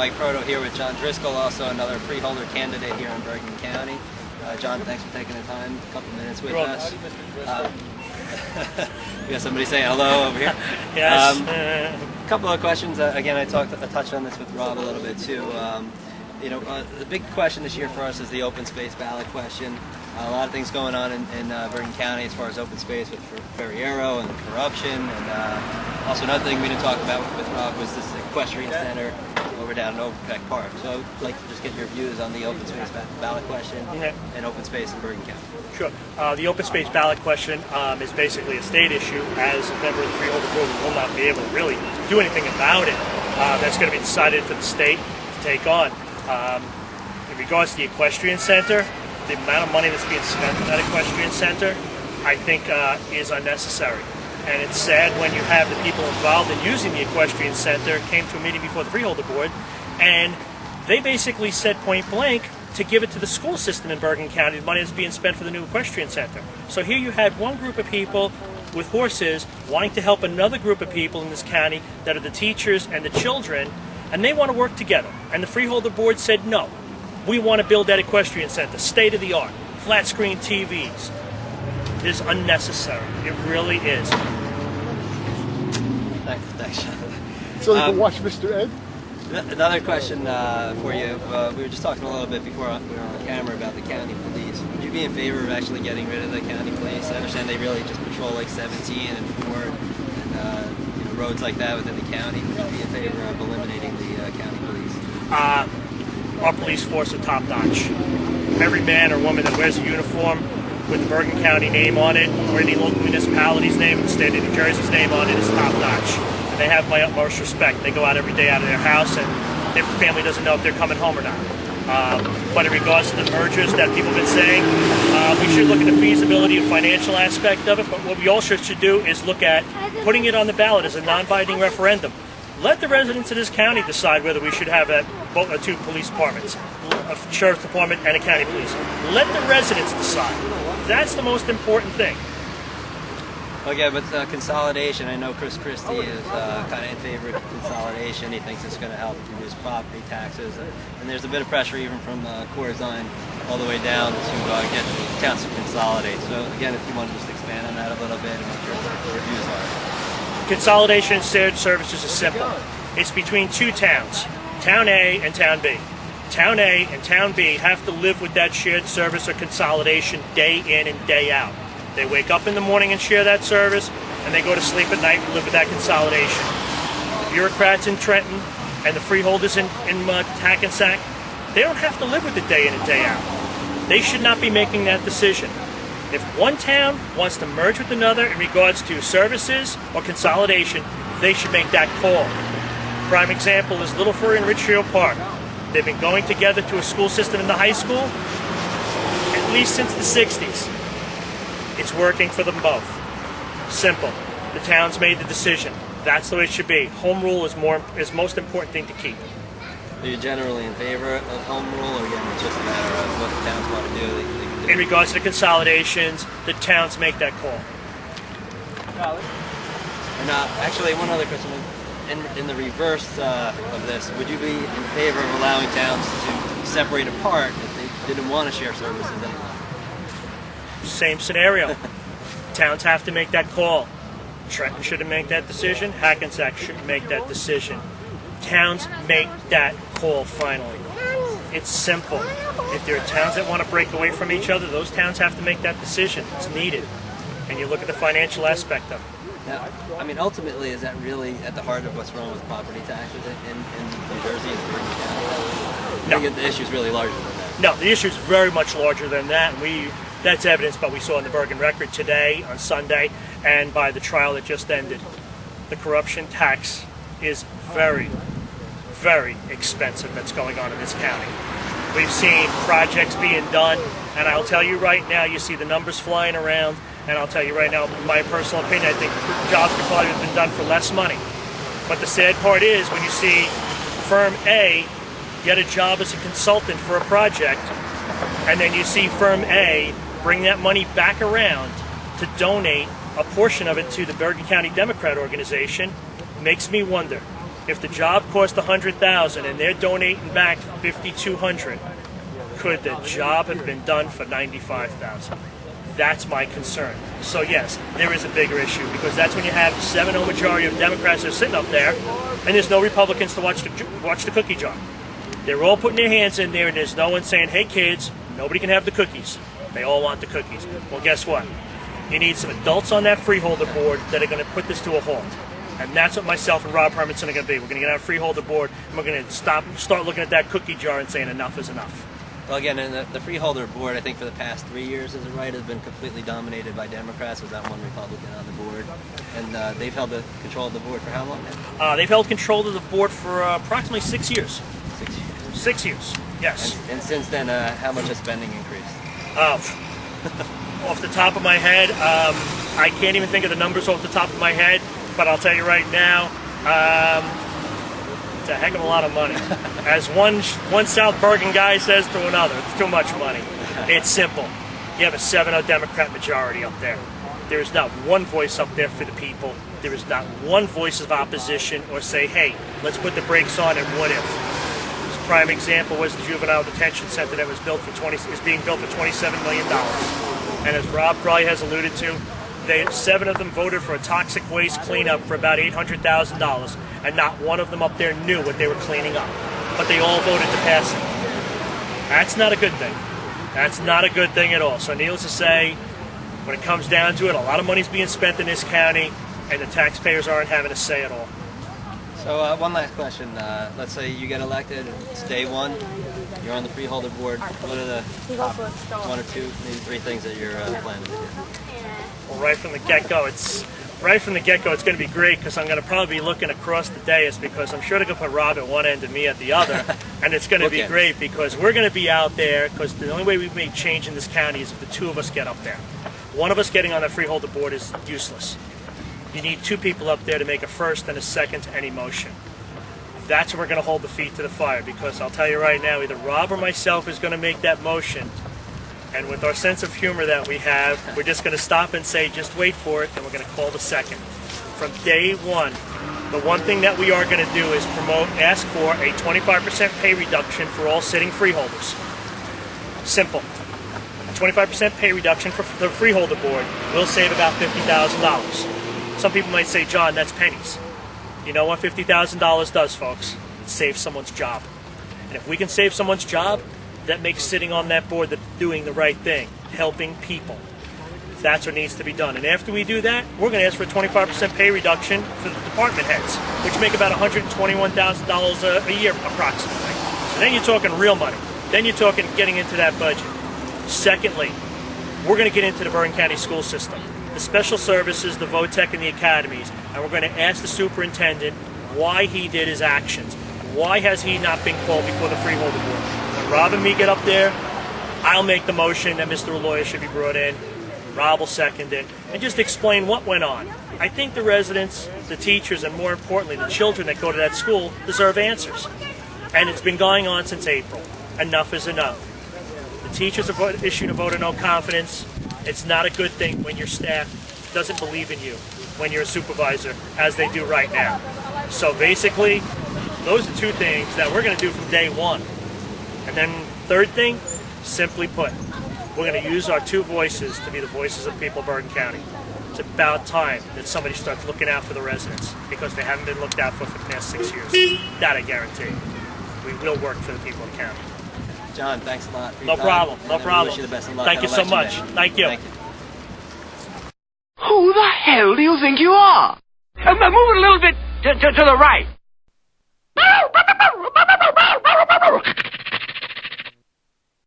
Mike Proto here with John Driscoll, also another freeholder candidate here in Bergen County. John, thanks for taking the time, a couple minutes with us. We got somebody saying hello over here. Yes. A couple of questions. Again, I touched on this with Rob a little bit too. The big question this year for us is the open space ballot question. A lot of things going on in Bergen County as far as open space with Ferriero and corruption, and also another thing we didn't talk about with Rob was this equestrian center over down in Overpeck Park. So I'd like to just get your views on the open space ballot question and open space in Bergen County. Sure. The open space ballot question is basically a state issue. As a member of the Freeholder Board, we will not be able to really do anything about it. That's going to be decided for the state to take on. In regards to the equestrian center, the amount of money that's being spent on that equestrian center, I think, is unnecessary. And it's sad when you have the people involved in using the equestrian center came to a meeting before the Freeholder Board, and they basically said point blank to give it to the school system in Bergen County, the money that's being spent for the new equestrian center. So here you had one group of people with horses wanting to help another group of people in this county that are the teachers and the children, and they want to work together. And the Freeholder Board said, no, we want to build that equestrian center, state of the art, flat screen TVs. It is unnecessary. It really is. Thanks. So you can watch Mr. Ed? Another question for you. We were just talking a little bit before we were on camera about the county police. Would you be in favor of actually getting rid of the county police? I understand they really just patrol like 17 and 4 and roads like that within the county. Would you be in favor of eliminating the county police? Our police force are top notch. Every man or woman that wears a uniform with the Bergen County name on it, or any local municipality's name, the state of New Jersey's name on it, is top notch. And they have my utmost respect. They go out every day out of their house, and their family doesn't know if they're coming home or not. But in regards to the mergers that people have been saying, we should look at the feasibility and financial aspect of it, but what we also should do is look at putting it on the ballot as a non-binding referendum. Let the residents of this county decide whether we should have two police departments, a sheriff's department and a county police. Let the residents decide. That's the most important thing. Okay, but consolidation, I know Chris Christie is kind of in favor of consolidation. He thinks it's going to help reduce property taxes. And there's a bit of pressure even from Corzine all the way down to get the towns to consolidate. So again, if you want to just expand on that a little bit and what your views are. Consolidation and shared services is simple. It's between two towns, Town A and Town B. Town A and Town B have to live with that shared service or consolidation day in and day out. They wake up in the morning and share that service, and they go to sleep at night and live with that consolidation. The bureaucrats in Trenton and the freeholders in Hackensack, they don't have to live with it day in and day out. They should not be making that decision. If one town wants to merge with another in regards to services or consolidation, they should make that call. Prime example is Little Furry and Richfield Park. They've been going together to a school system in the high school at least since the 60s. It's working for them both. Simple. The town's made the decision. That's the way it should be. Home rule is most important thing to keep. Are you generally in favor of home rule, or again, it's just a matter of what the towns want to do? They can do? In regards to the consolidations, the towns make that call. And actually, one other question. In the reverse of this, would you be in favor of allowing towns to separate apart if they didn't want to share services anymore? Same scenario. Towns have to make that call. Trenton shouldn't make that decision. Hackensack shouldn't make that decision. Towns make that call finally. It's simple. If there are towns that want to break away from each other, those towns have to make that decision. It's needed. And you look at the financial aspect of it. Now, I mean, ultimately, is that really at the heart of what's wrong with property taxes in New Jersey and Bergen County? No. I think the issue is really larger than that. No, the issue is very much larger than that. And that's evidenced by what we saw in the Bergen Record today, on Sunday, and by the trial that just ended. The corruption tax is very, very expensive that's going on in this county. We've seen projects being done, and I'll tell you right now, you see the numbers flying around, and I'll tell you right now, my personal opinion, I think jobs could probably have been done for less money. But the sad part is when you see firm A get a job as a consultant for a project, and then you see firm A bring that money back around to donate a portion of it to the Bergen County Democrat organization, makes me wonder, If the job cost $100,000 and they're donating back $5,200, could the job have been done for $95,000? That's my concern. So yes, there is a bigger issue, because that's when you have 7-0 majority of Democrats that are sitting up there, and there's no Republicans to watch the cookie jar. They're all putting their hands in there, and there's no one saying, "Hey kids, nobody can have the cookies." They all want the cookies. Well, guess what? You need some adults on that Freeholder board that are going to put this to a halt. And that's what myself and Rob Hermanson are going to be. We're going to get on a Freeholder board, and we're going to start looking at that cookie jar and saying enough is enough. Well, again, and the Freeholder board, I think for the past 3 years, is it right, has been completely dominated by Democrats. There's not one Republican on the board. And they've held the control of the board for how long now? They've held control of the board for approximately 6 years. 6 years. 6 years, yes. And since then, how much has spending increased? Off the top of my head, I can't even think of the numbers off the top of my head, but I'll tell you right now, it's a heck of a lot of money. As one South Bergen guy says to another, it's too much money. It's simple. You have a 7-0 Democrat majority up there. There is not one voice up there for the people. There is not one voice of opposition or say, hey, let's put the brakes on and what if? This prime example was the juvenile detention center that was being built for $27 million. And as Rob probably has alluded to, 7 of them voted for a toxic waste cleanup for about $800,000, and not one of them up there knew what they were cleaning up. But they all voted to pass it. That's not a good thing. That's not a good thing at all. So needless to say, when it comes down to it, a lot of money's being spent in this county, and the taxpayers aren't having a say at all. So one last question. Let's say you get elected, it's day one, you're on the Freeholder board. What are the top 1 or 2, maybe 3 things that you're planning to do? Well, right from the get-go, it's going to be great, because I'm going to probably be looking across the dais, because I'm sure they're going to put Rob at one end and me at the other, and it's going to be great because we're going to be out there, because the only way we make change in this county is if the 2 of us get up there. One of us getting on the Freeholder board is useless. You need 2 people up there to make a first and a second to any motion. That's when we're going to hold the feet to the fire, because I'll tell you right now, either Rob or myself is going to make that motion. And with our sense of humor that we have, we're just going to stop and say, just wait for it, and we're going to call the second. From day one, the one thing that we are going to do is ask for a 25% pay reduction for all sitting freeholders. Simple. A 25% pay reduction for the Freeholder board will save about $50,000. Some people might say, John, that's pennies. You know what $50,000 does, folks? It saves someone's job. And if we can save someone's job, that makes sitting on that board doing the right thing, helping people. That's what needs to be done. And after we do that, we're going to ask for a 25% pay reduction for the department heads, which make about $121,000 a year approximately. So then you're talking real money. Then you're talking getting into that budget. Secondly, we're going to get into the Bergen County school system, the special services, the VOTEC, and the academies, and we're going to ask the superintendent why he did his actions. Why has he not been called before the Freeholder board? When Rob and me get up there, I'll make the motion that Mr. Lawyer should be brought in. Rob will second it, and just explain what went on. I think the residents, the teachers, and more importantly, the children that go to that school deserve answers. And it's been going on since April. Enough is enough. The teachers have issued a vote of no confidence. It's not a good thing when your staff doesn't believe in you, when you're a supervisor, as they do right now. So basically, those are 2 things that we're going to do from day one. And then third thing, simply put, we're going to use our 2 voices to be the voices of people of Bergen County. It's about time that somebody starts looking out for the residents, because they haven't been looked out for the past 6 years. That I guarantee. We will work for the people of the county. John, thanks a lot for your No time. problem. No And we problem. wish you the best of luck Thank on you so election much. day. Thank you. Thank you. Who the hell do you think you are? Move it a little bit to the right.